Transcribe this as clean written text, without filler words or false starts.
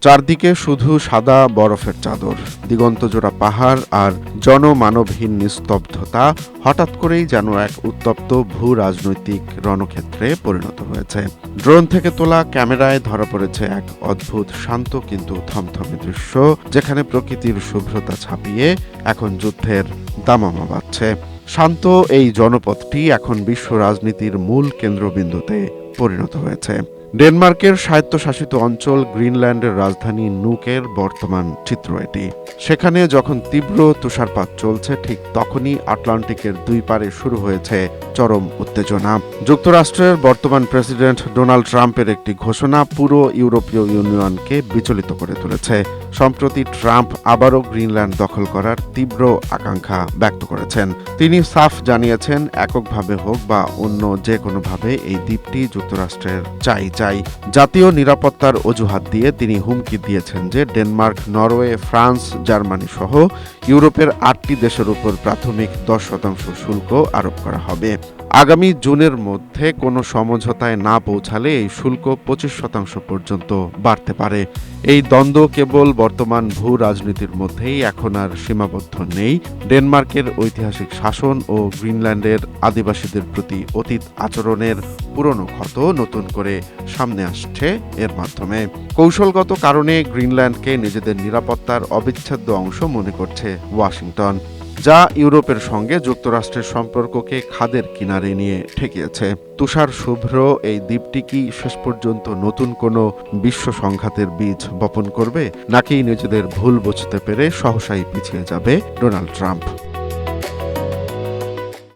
চারদিকে শুধু সাদা বরফের চাদর, দিগন্তজোড়া পাহাড় আর জনমানবহীন নিস্তব্ধতা হঠাৎ করেই যেন এক উত্তপ্ত ভূ রাজনৈতিক রণক্ষেত্রে পরিণত হয়েছে। ড্রোন থেকে তোলা ক্যামেরায় ধরা পড়েছে এক অদ্ভুত শান্ত কিন্তু থমথমে দৃশ্য, যেখানে প্রকৃতির শুভ্রতা ছাপিয়ে এখন যুদ্ধের দামামা বাজছে। শান্ত এই জনপদটি এখন বিশ্ব রাজনীতির মূল কেন্দ্রবিন্দুতে পরিণত হয়েছে। ডেনমার্কের স্বায়ত্তশাসিত অঞ্চল গ্রিনল্যান্ডের রাজধানী নুকের বর্তমান চিত্র এটি। সেখানে যখন তীব্র তুষারপাত চলছে, ঠিক তখনই আটলান্টিকের দুই পারে শুরু হয়েছে চরম উত্তেজনা। যুক্তরাষ্ট্রের বর্তমান প্রেসিডেন্ট ডোনাল্ড ট্রাম্পের একটি ঘোষণা পুরো ইউরোপীয় ইউনিয়নকে বিচলিত করে তুলেছে। সম্প্রতি ট্রাম্প আবারও গ্রিনল্যান্ড দখল করার তীব্র আকাঙ্ক্ষা ব্যক্ত করেছেন। তিনি সাফ জানিয়েছেন, এককভাবে হোক বা অন্য যে কোনোভাবে এই দ্বীপটি যুক্তরাষ্ট্রের চাই। জাতীয় নিরাপত্তার অজুহাত দিয়ে তিনি হুমকি দিয়েছেন যে ডেনমার্ক, নরওয়ে, ফ্রান্স, জার্মানি সহ ইউরোপের 8টি দেশের উপর প্রাথমিক 10% শুল্ক আরোপ করা হবে। আগামী জুনের মধ্যে কোনো সমঝোতায় না পৌঁছালে এই শুল্ক 25% পর্যন্ত বাড়তে পারে। এই দ্বন্দ্ব কেবল বর্তমান ভূ রাজনীতির মধ্যেই এখন আর সীমাবদ্ধ নেই। ডেনমার্কের ঐতিহাসিক শাসন ও গ্রিনল্যান্ডের আদিবাসীদের প্রতি অতীত আচরণের পুরনো ক্ষত নতুন করে সামনে আসছে এর মাধ্যমে। কৌশলগত কারণে গ্রিনল্যান্ডকে নিজেদের নিরাপত্তার অবিচ্ছেদ্য অংশ মনে করছে ওয়াশিংটন, যা ইউরোপের সঙ্গে যুক্তরাষ্ট্রের সম্পর্ককে খাদের কিনারে নিয়ে ঠেকিয়েছে। তুষার শুভ্র এই দ্বীপটি কি শেষ পর্যন্ত নতুন কোনো বিশ্ব সংঘাতের বীজ বপন করবে, নাকি নিজেদের ভুল বুঝতে পেরে সহসাই পিছিয়ে যাবে ডোনাল্ড ট্রাম্প?